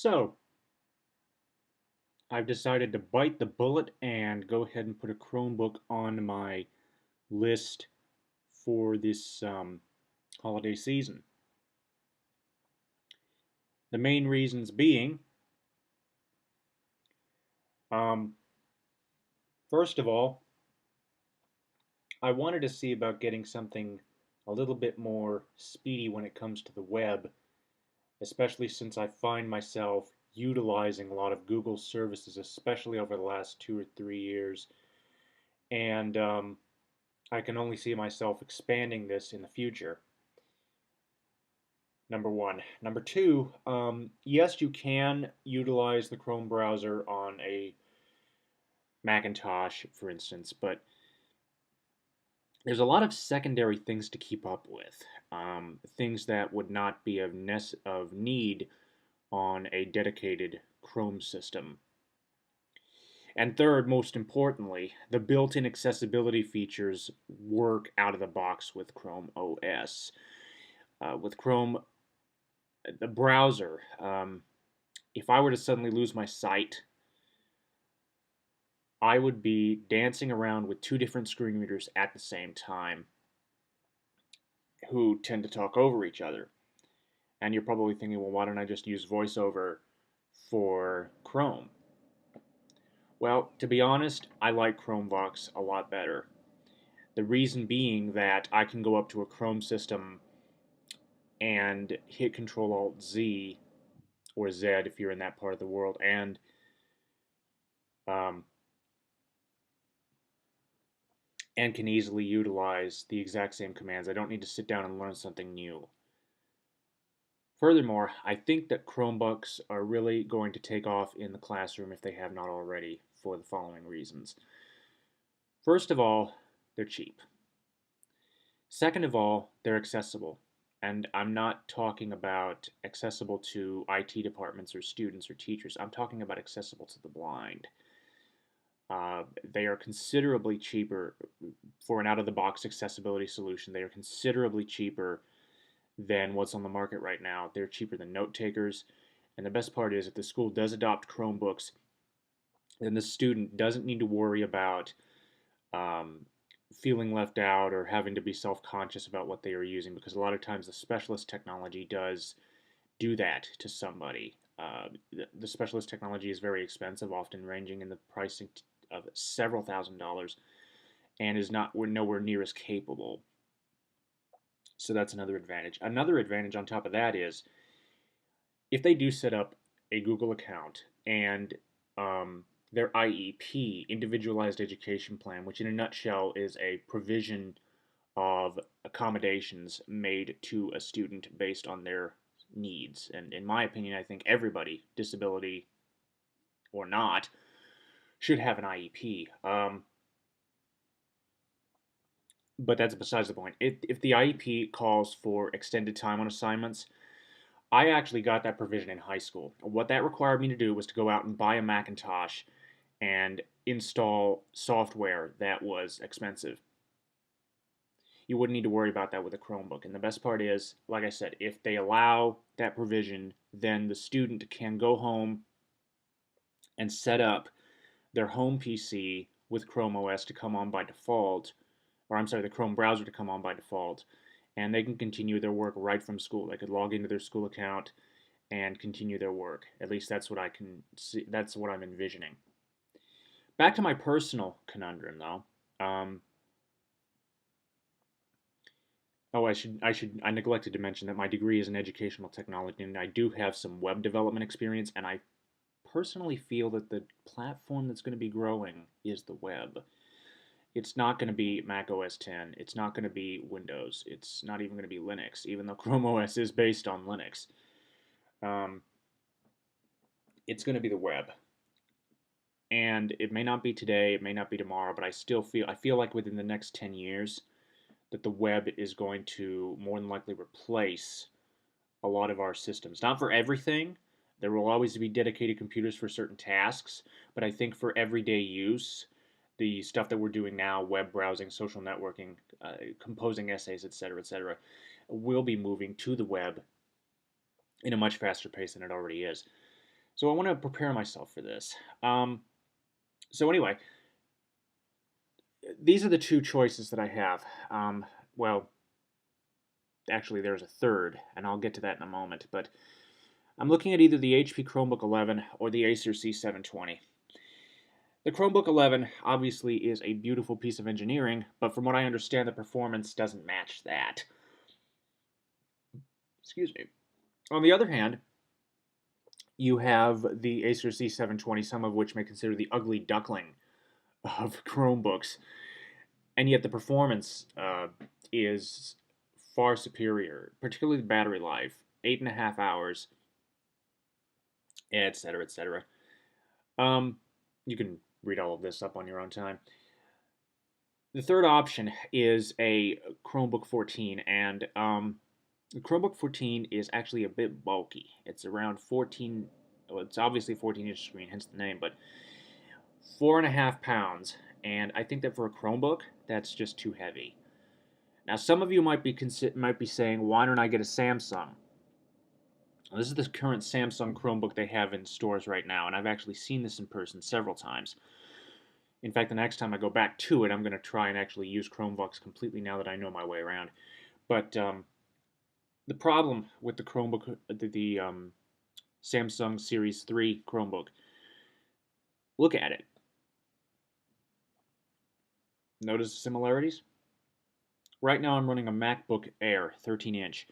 So, I've decided to bite the bullet and go ahead and put a Chromebook on my list for this holiday season. The main reasons being, um, first of all, I wanted to see about getting something a little bit more speedy when it comes to the web, especially since I find myself utilizing a lot of Google services, especially over the last 2 or 3 years. And I can only see myself expanding this in the future. Number one. Number two, yes, you can utilize the Chrome browser on a Macintosh, for instance, but there's a lot of secondary things to keep up with. Things that would not be of need on a dedicated Chrome system. And third, most importantly, the built-in accessibility features work out of the box with Chrome OS. With Chrome, the browser, if I were to suddenly lose my sight, I would be dancing around with two different screen readers at the same time who tend to talk over each other. And you're probably thinking, well, why don't I just use VoiceOver for Chrome? Well, to be honest, I like Chromebox a lot better. The reason being that I can go up to a Chrome system and hit Control Alt Z or Z if you're in that part of the world, um, and can easily utilize the exact same commands. I don't need to sit down and learn something new. Furthermore, I think that Chromebooks are really going to take off in the classroom if they have not already for the following reasons. First of all, they're cheap. Second of all, they're accessible. And I'm not talking about accessible to IT departments or students or teachers. I'm talking about accessible to the blind. They are considerably cheaper for an out-of-the-box accessibility solution. They are considerably cheaper than what's on the market right now. They're cheaper than note takers. And the best part is, if the school does adopt Chromebooks, then the student doesn't need to worry about um, feeling left out or having to be self-conscious about what they are using, because a lot of times the specialist technology does do that to somebody. The specialist technology is very expensive, often ranging in the pricing of several $1,000s, and is not we're nowhere near as capable. So that's another advantage. Another advantage on top of that is, if they do set up a Google account and their IEP, Individualized Education Plan, which in a nutshell is a provision of accommodations made to a student based on their needs. And in my opinion, I think everybody, disability or not, should have an IEP. But that's besides the point. If the IEP calls for extended time on assignments, I actually got that provision in high school. What that required me to do was to go out and buy a Macintosh and install software that was expensive. You wouldn't need to worry about that with a Chromebook. And the best part is, like I said, if they allow that provision, then the student can go home and set up their home PC with Chrome OS to come on by default, or I'm sorry, the Chrome browser to come on by default, and they can continue their work right from school. They could log into their school account and continue their work. At least that's what I can see. That's what I'm envisioning. Back to my personal conundrum, though. Oh, I neglected to mention that my degree is in educational technology, and I do have some web development experience, and I personally feel that the platform that's going to be growing is the web. It's not going to be Mac OS 10. It's not going to be Windows. It's not even going to be Linux, even though Chrome OS is based on Linux. Um, it's going to be the web. And it may not be today, it may not be tomorrow, but I feel like within the next 10 years that the web is going to more than likely replace a lot of our systems. Not for everything. There will always be dedicated computers for certain tasks, but I think for everyday use, the stuff that we're doing now, web browsing, social networking, composing essays, etc., will be moving to the web in a much faster pace than it already is. So I want to prepare myself for this. So anyway, these are the two choices that I have. Well, actually, there's a third, and I'll get to that in a moment. But I'm looking at either the HP Chromebook 11 or the Acer C720. The Chromebook 11 obviously is a beautiful piece of engineering, but from what I understand, the performance doesn't match that. Excuse me. On the other hand, you have the Acer C720, some of which may consider the ugly duckling of Chromebooks, and yet the performance is far superior, particularly the battery life, 8.5 hours, etc., etc. You can read all of this up on your own time. The third option is a Chromebook 14, and the Chromebook 14 is actually a bit bulky. It's around 14, well, it's obviously 14-inch screen, hence the name, but 4.5 pounds, and I think that for a Chromebook, that's just too heavy. Now, some of you might be saying, why don't I get a Samsung? Well, this is the current Samsung Chromebook they have in stores right now, and I've actually seen this in person several times. In fact, the next time I go back to it, I'm going to try and actually use Chromebooks completely now that I know my way around. But the problem with the Chromebook, the Samsung Series 3 Chromebook, look at it. Notice the similarities? Right now I'm running a MacBook Air 13-inch.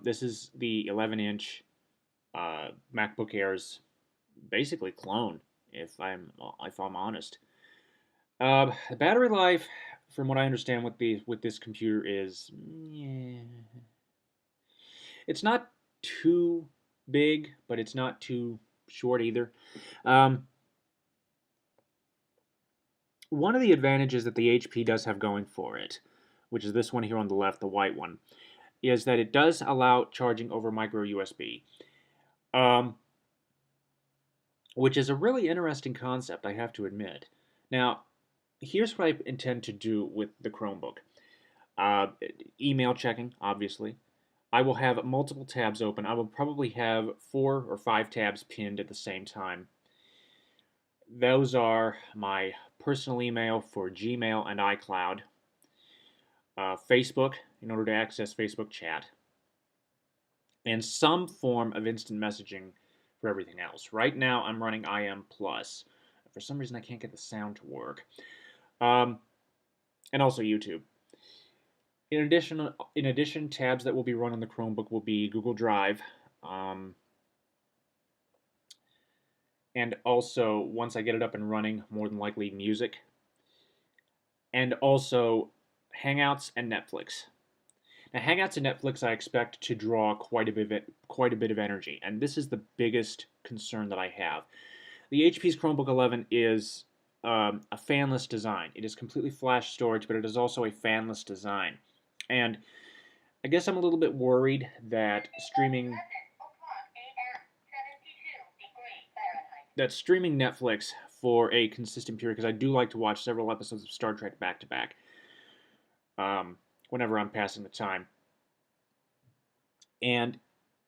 This is the 11-inch MacBook Air's basically clone, if I'm honest. The battery life, from what I understand with this computer, is it's not too big, but it's not too short either. One of the advantages that the HP does have going for it, which is this one here on the left, the white one, is that it does allow charging over micro USB, which is a really interesting concept, I have to admit. Now, here's what I intend to do with the Chromebook. Email checking, obviously. I will have multiple tabs open. I will probably have 4 or 5 tabs pinned at the same time. Those are my personal email for Gmail and iCloud, Facebook, in order to access Facebook chat, and some form of instant messaging for everything else. Right now, I'm running IM Plus. For some reason, I can't get the sound to work. And also YouTube. In addition, tabs that will be run on the Chromebook will be Google Drive, and also, once I get it up and running, more than likely music, and also Hangouts and Netflix. Now, Hangouts and Netflix I expect to draw quite a bit of energy, and this is the biggest concern that I have. The HP's Chromebook 11 is a fanless design. It is completely flash storage, but it is also a fanless design. And I guess I'm a little bit worried that streaming Netflix for a consistent period, because I do like to watch several episodes of Star Trek back to back whenever I'm passing the time. And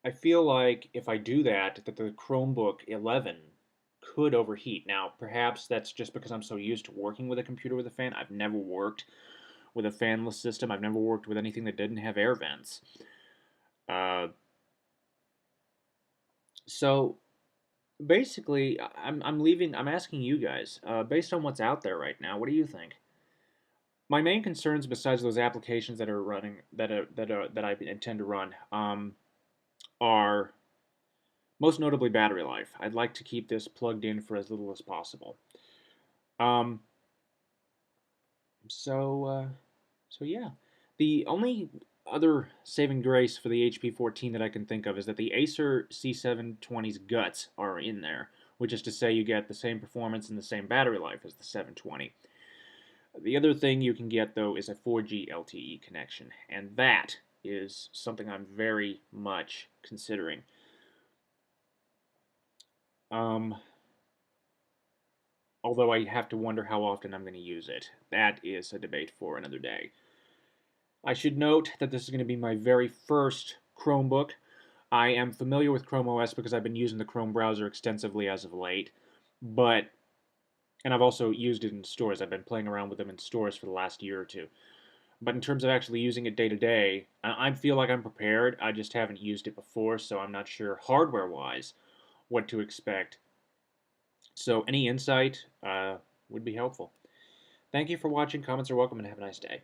I feel like if I do that the Chromebook 11 could overheat. Now, perhaps that's just because I'm so used to working with a computer with a fan. I've never worked with a fanless system. I've never worked with anything that didn't have air vents. So basically, I'm asking you guys, based on what's out there right now, what do you think? My main concerns, besides those applications that are running, that I intend to run, are most notably battery life. I'd like to keep this plugged in for as little as possible. So yeah. The only other saving grace for the HP 14 that I can think of is that the Acer C720's guts are in there, which is to say you get the same performance and the same battery life as the 720. The other thing you can get, though, is a 4G LTE connection, and that is something I'm very much considering. Although I have to wonder how often I'm going to use it. That is a debate for another day. I should note that this is going to be my very first Chromebook. I am familiar with Chrome OS because I've been using the Chrome browser extensively as of late, but and I've also used it in stores. I've been playing around with them in stores for the last year or two. But in terms of actually using it day to day, I feel like I'm prepared. I just haven't used it before, so I'm not sure hardware wise what to expect. So any insight would be helpful. Thank you for watching. Comments are welcome, and have a nice day.